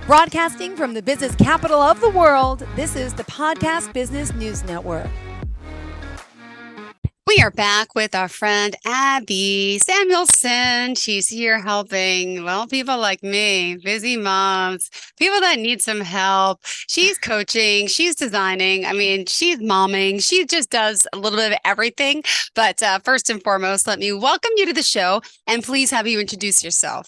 Broadcasting from the business capital of the world, this is the Podcast Business News Network. We are back with our friend Abbey Samuelson. She's here helping, well, people like me, busy moms, people that need some help. She's coaching, she's designing. I mean, she's momming. She just does a little bit of everything. But first and foremost, let me welcome you to the show and please have you introduce yourself.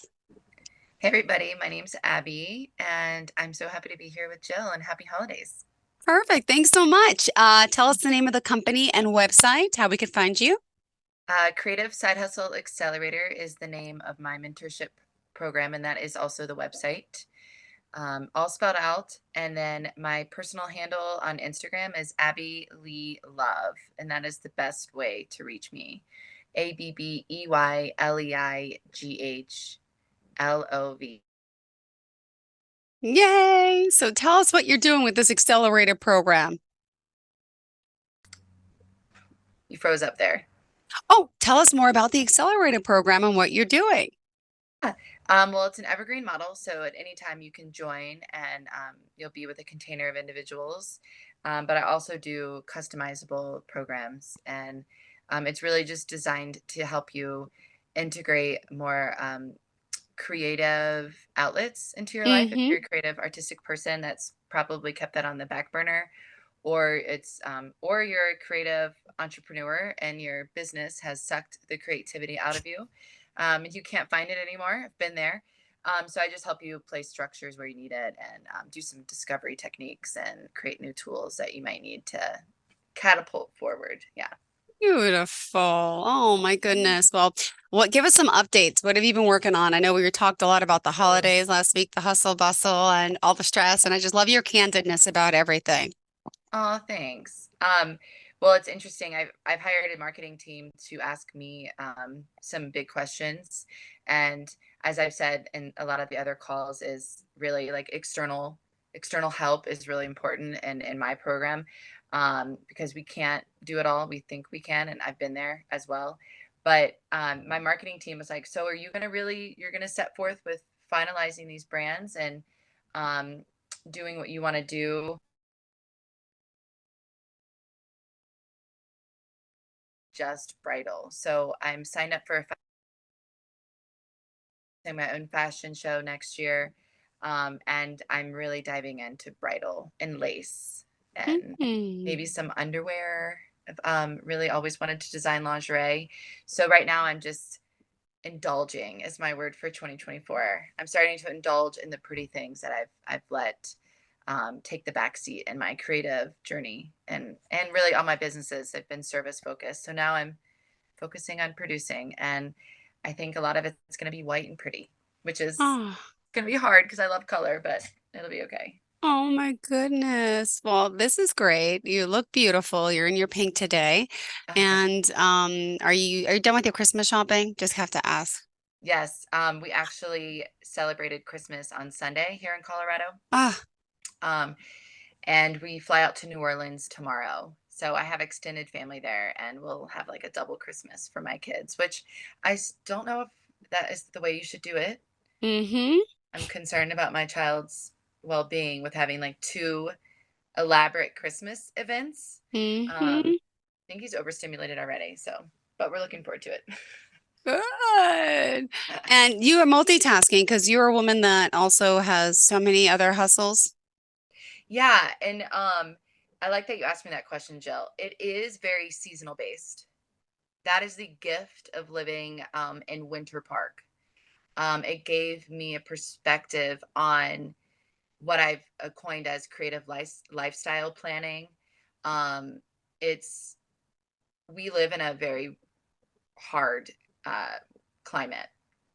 Hey everybody, my name's Abby, and I'm so happy to be here with Jill, and happy holidays. Perfect. Thanks so much. Tell us the name of the company and website, how we can find you. Creative Side Hustle Accelerator is the name of my mentorship program, and that is also the website, all spelled out. And then my personal handle on Instagram is Abby Lee Love, and that is the best way to reach me. ABBEYLEIGHGHLOV. Yay! So tell us what you're doing with this accelerator program. You froze up there. Oh, tell us more about the accelerator program and what you're doing. Well, it's an evergreen model, so at any time you can join, and you'll be with a container of individuals. But I also do customizable programs, and it's really just designed to help you integrate more creative outlets into your life. If you're a creative, artistic person that's probably kept that on the back burner, or or you're a creative entrepreneur and your business has sucked the creativity out of you. You can't find it anymore. I've been there. So I just help you place structures where you need it, and do some discovery techniques and create new tools that you might need to catapult forward. Yeah. Beautiful. Oh my goodness. Well, give us some updates. What have you been working on? I know we talked a lot about the holidays last week, the hustle bustle and all the stress, and I just love your candidness about everything. Oh, thanks. Well, it's interesting. I've hired a marketing team to ask me some big questions, and as I've said in a lot of the other calls, is really like external help is really important in my program, because we can't do it all. We think we can, and I've been there as well. But my marketing team was like, "So, are you gonna you're gonna set forth with finalizing these brands and doing what you want to do?" Just bridal. So I'm signed up for my own fashion show next year. And I'm really diving into bridal and lace and maybe some underwear. I've really always wanted to design lingerie. So right now I'm just indulging is my word for 2024. I'm starting to indulge in the pretty things that I've let take the back seat in my creative journey, and really all my businesses have been service focused. So now I'm focusing on producing, and I think a lot of it's going to be white and pretty, which is going to be hard because I love color, but it'll be okay. Oh my goodness. Well, this is great. You look beautiful. You're in your pink today. And are you done with your Christmas shopping? Just have to ask. Yes, we actually celebrated Christmas on Sunday here in Colorado. Ah, Um, and we fly out to New Orleans tomorrow. So I have extended family there, and we'll have like a double Christmas for my kids, which don't know if that is the way you should do it. mm-hmm. I'm concerned about my child's well-being with having like two elaborate Christmas events. Mm-hmm. I think he's overstimulated already, so but we're looking forward to it. Good. And you are multitasking because you're a woman that also has so many other hustles. Yeah, and I like that you asked me that question, Jill. It is very seasonal based. That is the gift of living in Winter Park. It gave me a perspective on what I've coined as creative lifestyle planning. Um, it's We live in a very hard climate.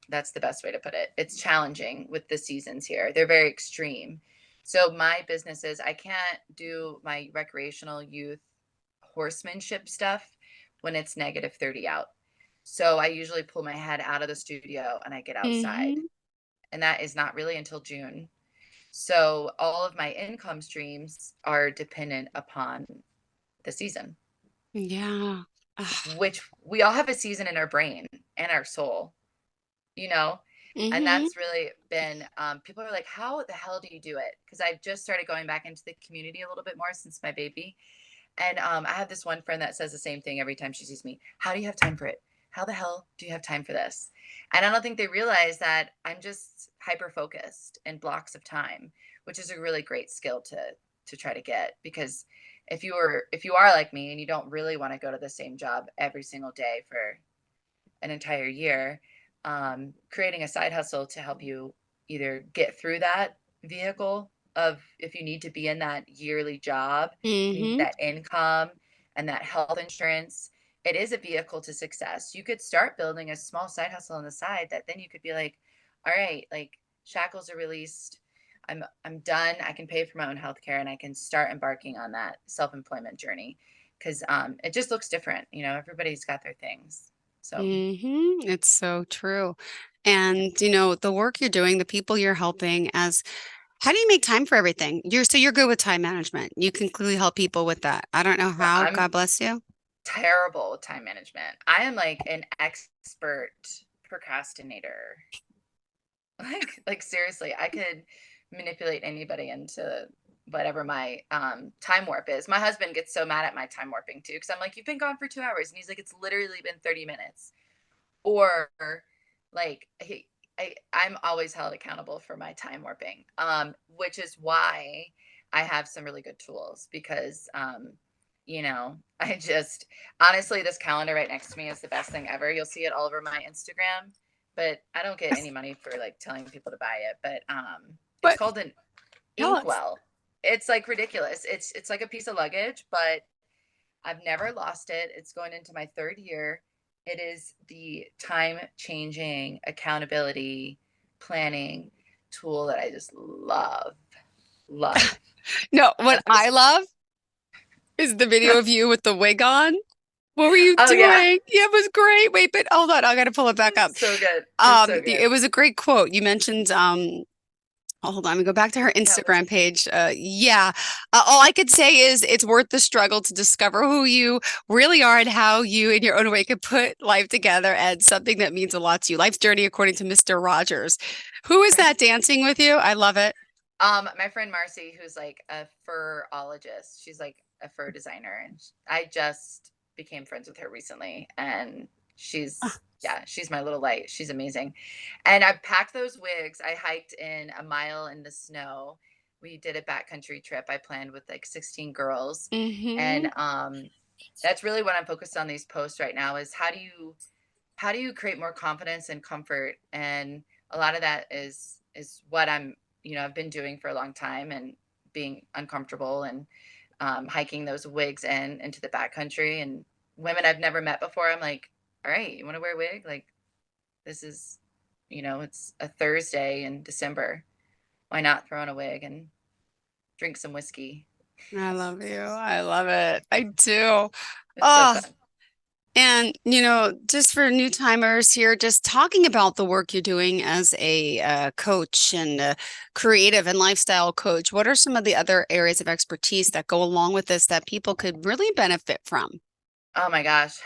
That's the best way to put it. It's challenging with the seasons here. They're very extreme. So my businesses, I can't do my recreational youth horsemanship stuff when it's negative 30 out. So I usually pull my head out of the studio and I get outside. Mm-hmm. And that is not really until June. So all of my income streams are dependent upon the season, Yeah. Ah, which we all have a season in our brain and our soul, you know? And Mm-hmm. that's really been, people are like, how the hell do you do it? Because I've just started going back into the community a little bit more since my baby. And I have this one friend that says the same thing every time she sees me. How do you have time for it? How the hell do you have time for this? And I don't think they realize that I'm just hyper focused in blocks of time, which is a really great skill to try to get. Because if you are like me and you don't really want to go to the same job every single day for an entire year, creating a side hustle to help you either get through that vehicle of if you need to be in that yearly job, you need Mm-hmm. that income and that health insurance. It is a vehicle to success. You could start building a small side hustle on the side that then you could be like, all right, like shackles are released. I'm done. I can pay for my own healthcare and I can start embarking on that self-employment journey because it just looks different. You know, everybody's got their things. So Mm-hmm. It's so true. And the work you're doing, the people you're helping, as how do you make time for everything? You're good with time management. You can clearly help people with that. I don't know how. I'm God bless you. terrible with time management. I am like an expert procrastinator. Like seriously, I could manipulate anybody into whatever my time warp is. My husband gets so mad at my time warping too because I'm like, you've been gone for 2 hours, and he's like, it's literally been 30 minutes. Or like I'm always held accountable for my time warping, which is why I have some really good tools because I just honestly, this calendar right next to me is the best thing ever. You'll see it all over my Instagram, but I don't get any money for like telling people to buy it. But it's But called an tell us. Inkwell. It's like ridiculous. It's like a piece of luggage, but I've never lost it. It's going into my third year. It is the time changing accountability planning tool that I just love. Love. No, what That's I just, love is the video of you with the wig on. What were you oh, yeah. doing? Yeah, it was great. Wait, but hold on, I gotta pull it back up. So good. It's so good. It was a great quote. You mentioned hold on, we go back to her Yeah. Which Instagram page. Yeah. All I could say is it's worth the struggle to discover who you really are and how you, in your own way, could put life together and something that means a lot to you. Life's journey according to Mr. Rogers. Who is that right. dancing with you? I love it. My friend Marcy, who's like a furologist, she's like a fur designer, and I just became friends with her recently, and she's my little light. She's amazing, and I packed those wigs. I hiked in a mile in the snow. We did a backcountry trip I planned with like 16 girls, Mm-hmm. and that's really what I'm focused on these posts right now is how do you create more confidence and comfort, and a lot of that is what I've been doing for a long time and being uncomfortable and hiking those wigs into the backcountry and women I've never met before. I'm like, all right, you want to wear a wig? Like this is, it's a Thursday in December. Why not throw on a wig and drink some whiskey? I love you. I love it. I do. It's so Oh, fun. and just for new timers here, just talking about the work you're doing as a coach and a creative and lifestyle coach, what are some of the other areas of expertise that go along with this that people could really benefit from? Oh my gosh.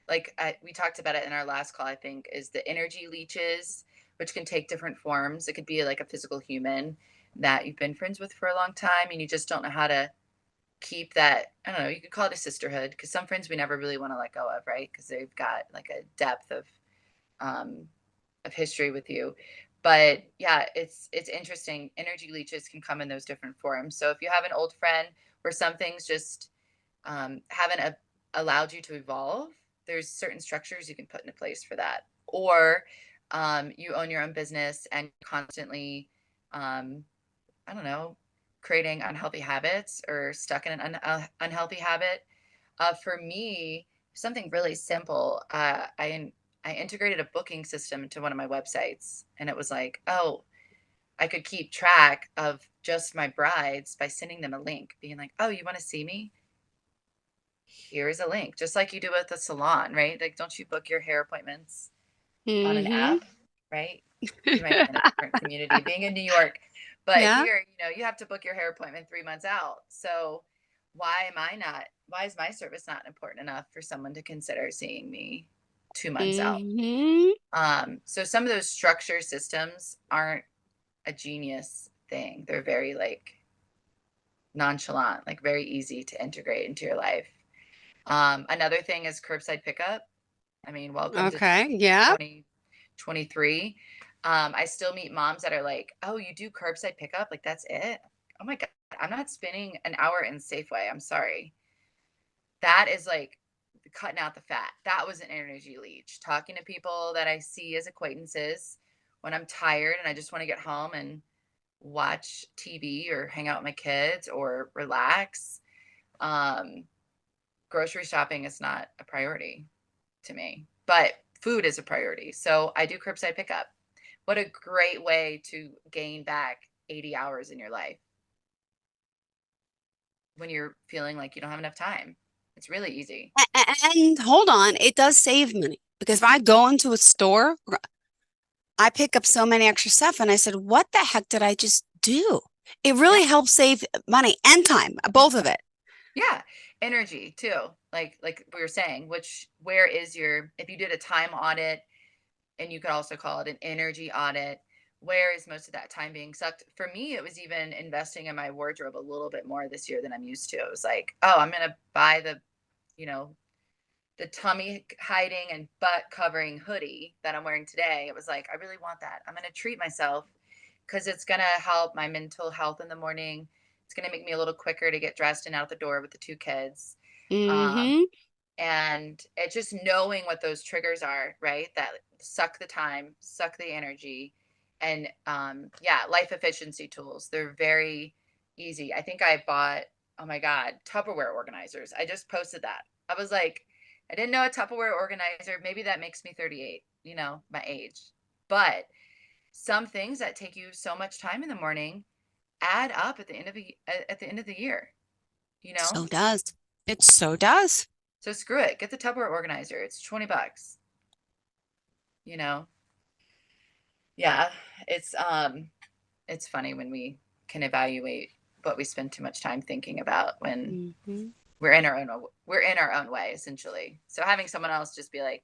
Like we talked about it in our last call, I think, is the energy leeches, which can take different forms. It could be like a physical human that you've been friends with for a long time and you just don't know how to keep that. I don't know, you could call it a sisterhood because some friends we never really want to let go of, right? Because they've got like a depth um, of history with you. But yeah, it's interesting. Energy leeches can come in those different forms. So if you have an old friend where some things just haven't allowed you to evolve, there's certain structures you can put into place for that. Or you own your own business and constantly, um, I don't know, creating unhealthy habits or stuck in an unhealthy habit. For me, something really simple. I integrated a booking system into one of my websites, and it was like, oh, I could keep track of just my brides by sending them a link, being like, oh, you want to see me? Here's a link, just like you do with the salon, right? Like, don't you book your hair appointments on an Mm-hmm. app, right? You might be in a different community, being in New York, but Yeah. here, you have to book your hair appointment 3 months out. So why is my service not important enough for someone to consider seeing me 2 months out. So some of those structure systems aren't a genius thing. They're very like nonchalant, like very easy to integrate into your life. Another thing is curbside pickup. I mean, welcome to Okay. Yeah. 2023. I still meet moms that are like, oh, you do curbside pickup? Like, that's it? Oh my God, I'm not spending an hour in Safeway. I'm sorry. That is like cutting out the fat. That was an energy leech. Talking to people that I see as acquaintances when I'm tired and I just want to get home and watch TV or hang out with my kids or relax. Grocery shopping is not a priority to me, but food is a priority. So I do curbside pickup. What a great way to gain back 80 hours in your life when you're feeling like you don't have enough time. It's really easy. And hold on, it does save money because if I go into a store, I pick up so many extra stuff and I said, what the heck did I just do? It really helps save money and time, both of it. Yeah. Energy too. Like we were saying, where is your, if you did a time audit, and you could also call it an energy audit, where is most of that time being sucked? For me, it was even investing in my wardrobe a little bit more this year than I'm used to. It was like, oh, I'm going to buy the tummy hiding and butt covering hoodie that I'm wearing today. It was like, I really want that. I'm going to treat myself because it's going to help my mental health in the morning. It's going to make me a little quicker to get dressed and out the door with the 2 kids. And it's just knowing what those triggers are, right? That suck the time, suck the energy, and life efficiency tools. They're very easy. I think I bought, oh my God, Tupperware organizers. I just posted that. I was like, I didn't know a Tupperware organizer. Maybe that makes me 38, my age. But some things that take you so much time in the morning add up at the end of the year, So does. It so does. So screw it. Get the Tupperware organizer. It's $20. Yeah, it's funny when we can evaluate what we spend too much time thinking about when we're in our own way, essentially. So having someone else just be like,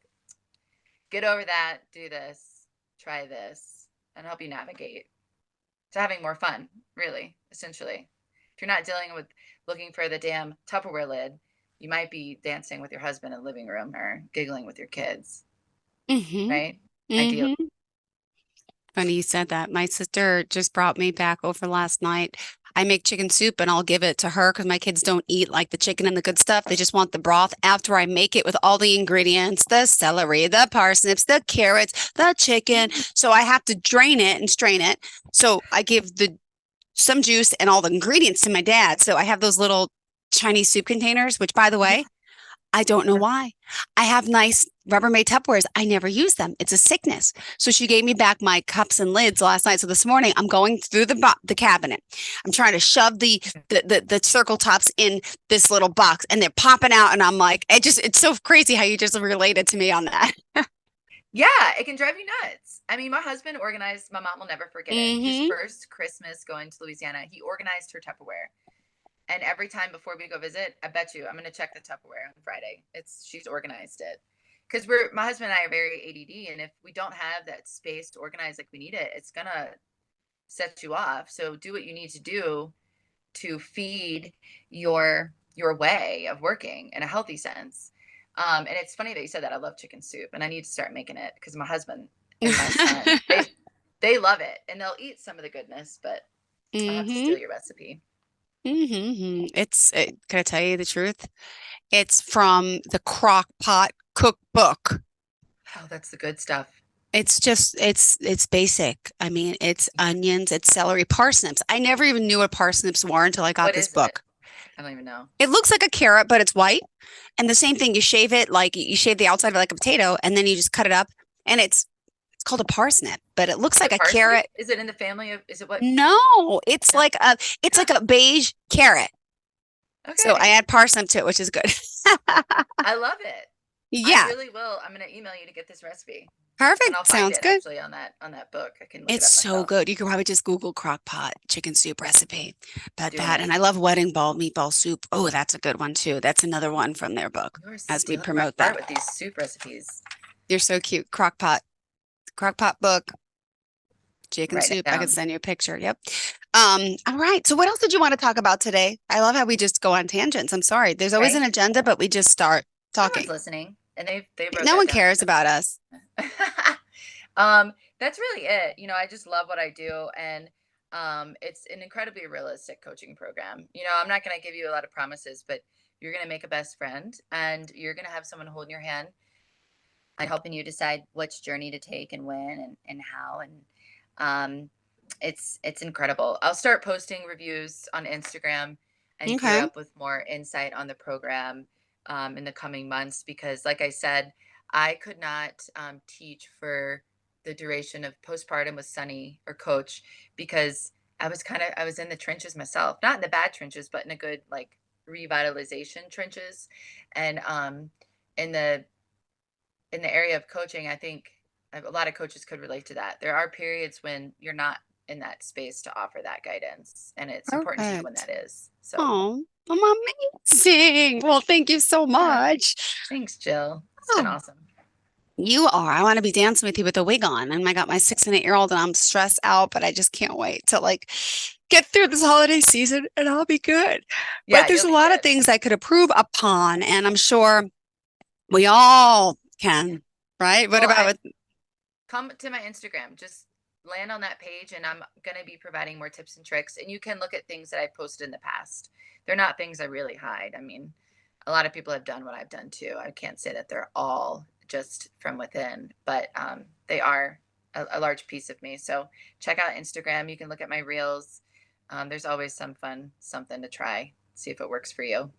get over that, do this, try this, and help you navigate to having more fun, really, essentially. If you're not dealing with looking for the damn Tupperware lid, you might be dancing with your husband in the living room or giggling with your kids. Right? Ideally. Funny you said that. My sister just brought me back over last night. I make chicken soup and I'll give it to her because my kids don't eat like the chicken and the good stuff. They just want the broth after I make it with all the ingredients, the celery, the parsnips, the carrots, the chicken. So I have to drain it and strain it. So I give some juice and all the ingredients to my dad. So I have those little Chinese soup containers, which by the way, I don't know why. I have nice Rubbermaid Tupperwares. I never use them. It's a sickness. So she gave me back my cups and lids last night. So this morning I'm going through the cabinet. I'm trying to shove the circle tops in this little box and they're popping out. And I'm like, it's so crazy how you just related to me on that. Yeah, it can drive you nuts. I mean, my husband organized, my mom will never forget it. His first Christmas going to Louisiana, he organized her Tupperware. And every time before we go visit, I bet you I'm going to check the Tupperware on Friday. She's organized it. Because my husband and I are very ADD. And if we don't have that space to organize like we need it, it's going to set you off. So do what you need to do to feed your way of working in a healthy sense. And it's funny that you said that. I love chicken soup and I need to start making it because my husband and my son, they love it and they'll eat some of the goodness, but I'll have to steal your recipe. Can I tell you the truth? It's from the Crock Pot cookbook. Oh, that's the good stuff. It's just, it's basic. I mean, it's onions, it's celery, parsnips. I never even knew what parsnips were until I got this book. I don't even know. It looks like a carrot, but it's white. And the same thing, you shave it, like you shave the outside of it like a potato, and then you just cut it up. And it's called a parsnip, but it looks like a carrot. Is it in the family of, is it what? No, it's like a beige carrot. Okay. So I add parsnip to it, which is good. I love it. Yeah. I really will. I'm going to email you to get this recipe. Perfect. And I'll find Sounds it good. actually on that book. I can look It's it up so myself. good. You can probably just Google crock pot chicken soup recipe. And I love wedding ball meatball soup. Oh, that's a good one too. That's another one from their book. You're as we promote that with these soup recipes. You're so cute. Crock pot book, chicken Write it soup. I could down. send you a picture. Yep. All right. So what else did you want to talk about today? I love how we just go on tangents. I'm sorry. There's always an Right? agenda, but we just start No one's talking. listening, and they wrote No that one down. cares about us. That's really it. I just love what I do, and it's an incredibly realistic coaching program. I'm not going to give you a lot of promises, but you're going to make a best friend, and you're going to have someone holding your hand and helping you decide which journey to take and when and how. And um, it's incredible. I'll start posting reviews on Instagram and gear Okay. up with more insight on the program in the coming months, because, like I said, I could not teach for the duration of postpartum with Sunny or Coach, because I was in the trenches myself, not in the bad trenches, but in a good, like, revitalization trenches. And in the area of coaching, I think a lot of coaches could relate to that. There are periods when you're not in that space to offer that guidance, and it's important to know when Perfect. that is. So, Oh, I'm amazing. Well, thank you so yeah, much. thanks, Jill. It's been Oh, awesome. you are. I want to be dancing with you with a wig on. And I got my 6 and 8 year old and I'm stressed out, but I just can't wait to like get through this holiday season and I'll be good. But Yeah, there's you'll a be lot of good. things I could improve upon, and I'm sure we all can, right? What Well, about I with, come to my Instagram. Just land on that page, and I'm going to be providing more tips and tricks. And you can look at things that I've posted in the past. They're not things I really hide. I mean, a lot of people have done what I've done too. I can't say that they're all just from within, but they are a large piece of me. So check out Instagram. You can look at my reels. There's always some fun, something to try, see if it works for you.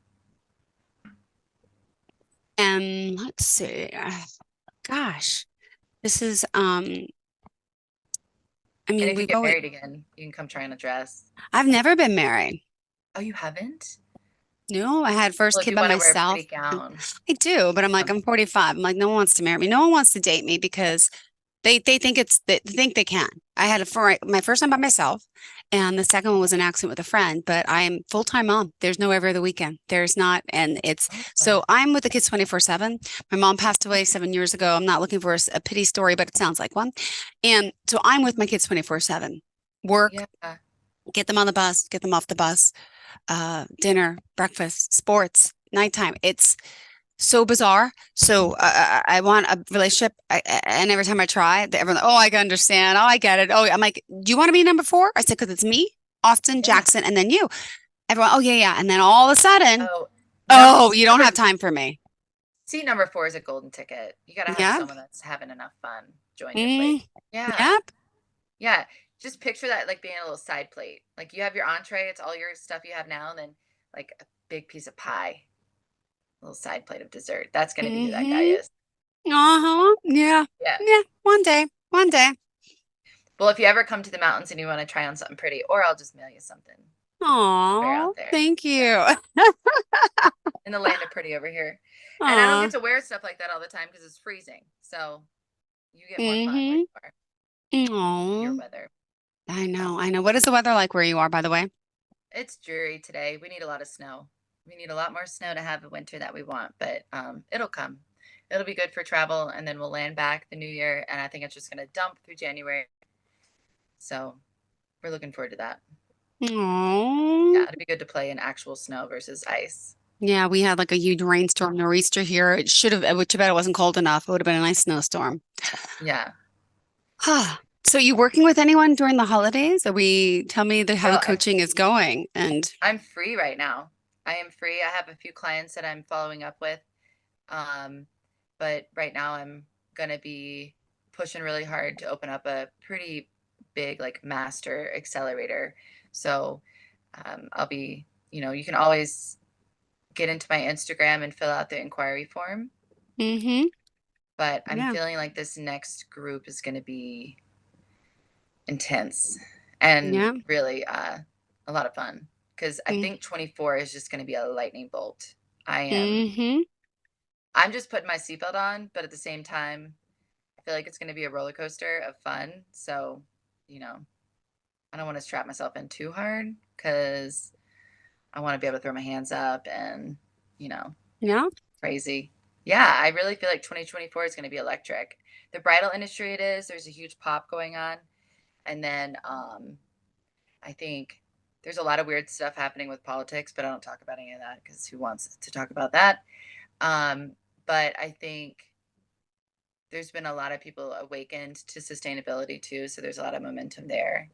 and let's see. Gosh, this is, I And mean, if you we've get always, married again, you can come try on a dress. I've never been married. Oh, you haven't? No, I had first Well, if kid you by want to wear a myself. pretty gown, I do, but I'm like, um, I'm 45. I'm like, no one wants to marry me. No one wants to date me because they think they think they can. I had my first time by myself, and the second one was an accident with a friend. But I'm full-time mom. There's no every other weekend. There's not, and it's oh, so I'm with the kids 24/7. My mom passed away 7 years ago. I'm not looking for a pity story, but it sounds like one. And so I'm with my kids 24/7. Work, yeah. get them on the bus, get them off the bus, dinner, breakfast, sports, nighttime. It's so bizarre. So I want a relationship, and every time I try, everyone, oh, I can understand. Oh, I get it. Oh, I'm like, do you want to be number four? I said, because it's me, Austin, Yeah. Jackson, and then you. Everyone, oh yeah, yeah. And then all of a sudden, Oh, oh, you don't number have time for me. seat number 4 is a golden ticket. You got to have Yep. someone that's having enough fun join your plate. Mm, Yeah. yep. Yeah. Just picture that like being a little side plate. Like, you have your entree, it's all your stuff you have now, and then like a big piece of pie, a little side plate of dessert. That's going to be who that guy Mm-hmm. is. Uh-huh. Yeah. Yeah. Yeah. One day. One day. Well, if you ever come to the mountains and you want to try on something pretty, or I'll just mail you something. Fair Oh, out there. thank you. In the land of pretty over here. And I don't Aw. get to wear stuff like that all the time because it's freezing. So you get more fun where Mm-hmm. you are, your Oh, weather. I know. I know. What is the weather like where you are, by the way? It's dreary today. We need a lot of snow. We need a lot more snow to have the winter that we want, but it'll come. It'll be good for travel, and then we'll land back the new year. And I think it's just going to dump through January. So we're looking forward to that. Oh, Yeah, it'd be good to play in actual snow versus ice. yeah, we had like a huge rainstorm nor'easter here. It should have, too bad it wasn't cold enough. It would have been a nice snowstorm. Yeah. So you working with anyone during the holidays? Are we tell me how the Well, coaching is going? And I'm free right now. I am free. I have a few clients that I'm following up with. Um, but right now I'm gonna be pushing really hard to open up a pretty big, like, master accelerator. So I'll be, you can always get into my Instagram and fill out the inquiry form. mm-hmm. But I'm Yeah. feeling like this next group is gonna be intense and Yeah. really a lot of fun, because I Mm, think 24 is just gonna be a lightning bolt. I am mm-hmm. I'm just putting my seatbelt on, but at the same time, I feel like it's going to be a roller coaster of fun. So, you know, I don't want to strap myself in too hard, because I want to be able to throw my hands up and, you know, Yeah. crazy. Yeah, I really feel like 2024 is going to be electric. The bridal industry, it is. There's a huge pop going on. And then I think there's a lot of weird stuff happening with politics, but I don't talk about any of that because who wants to talk about that? But I think there's been a lot of people awakened to sustainability too. So there's a lot of momentum there.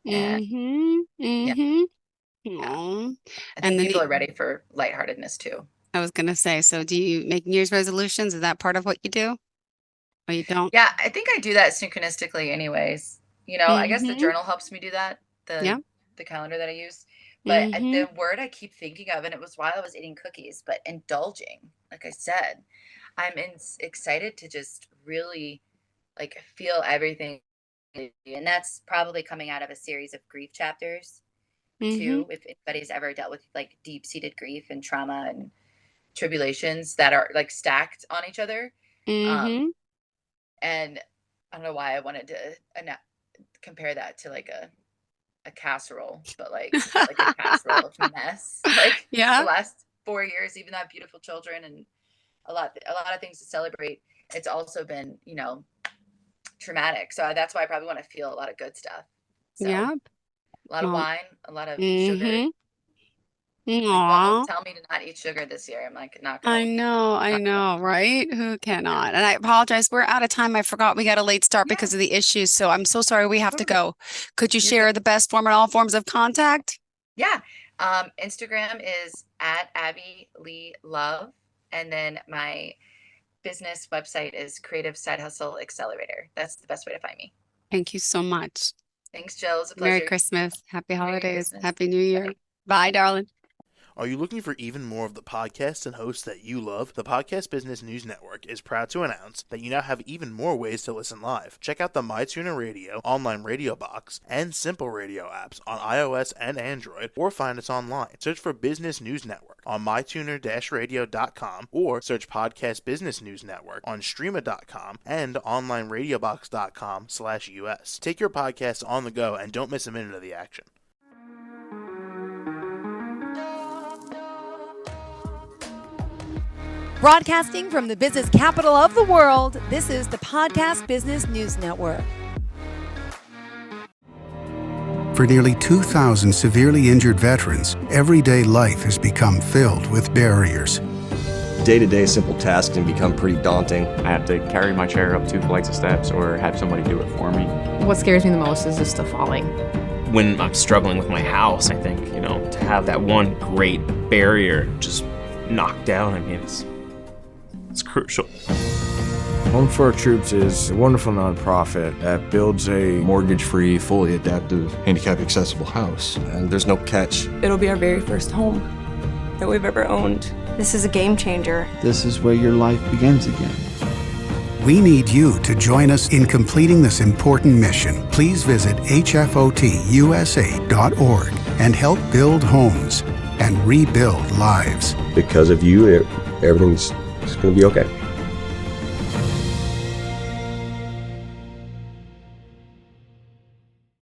And yeah, Aw. I And think then people are ready for lightheartedness too. I was gonna say, so do you make New Year's resolutions? Is that part of what you do? Or you don't? Yeah, I think I do that synchronistically anyways. I guess the Mm-hmm. journal helps me do that, Yeah. the calendar that I use. But Mm-hmm. the word I keep thinking of, and it was while I was eating cookies, but indulging, like I said, excited to just really like feel everything. And that's probably coming out of a series of grief chapters Mm-hmm. too. If anybody's ever dealt with like deep-seated grief and trauma and tribulations that are like stacked on each other. Mm-hmm. And I don't know why I wanted to compare that to like a casserole, but like a casserole of mess. Like the Yeah. last 4 years, even though I have beautiful children and a lot of things to celebrate, it's also been, traumatic. So that's why I probably want to feel a lot of good stuff. So Yeah. a lot of Well, wine, a lot of sugar. mm-hmm. Like no one will Aw. tell me to not eat sugar this year. I'm like not I gonna know, right? Who cannot? And I apologize. We're out of time. I forgot we got a late start yeah, because of the issues. So I'm so sorry we have to totally. go. Could you You're share good. the best form and all forms of contact? Yeah. Instagram is at Abbey Lee Love. And then my business website is Creative Side Hustle Accelerator. That's the best way to find me. Thank you so much. Thanks, Jill. It was a Merry pleasure. Christmas. Happy Merry holidays. Christmas. Happy New Year. Bye. Bye, darling. Are you looking for even more of the podcasts and hosts that you love? The Podcast Business News Network is proud to announce that you now have even more ways to listen live. Check out the MyTuner Radio, online radio box, and Simple Radio apps on iOS and Android, or find us online. Search for Business News Network on mytuner-radio.com, or search Podcast Business News Network on streama.com and onlineradiobox.com/US. Take your podcast on the go and don't miss a minute of the action. Broadcasting from the business capital of the world, this is the Podcast Business News Network. For nearly 2,000 severely injured veterans, everyday life has become filled with barriers. Day-to-day simple tasks can become pretty daunting. I have to carry my chair up 2 flights of steps or have somebody do it for me. What scares me the most is just the falling. When I'm struggling with my house, I think, to have that one great barrier just knocked down, it's crucial. Home for Our Troops is a wonderful nonprofit that builds a Mortgage-free, fully adaptive, handicap-accessible house. And there's no catch. It'll be our very first home that we've ever owned. This is a game changer. This is where your life begins again. We need you to join us in completing this important mission. Please visit hfotusa.org and help build homes and rebuild lives. Because of you, everything's going to be okay.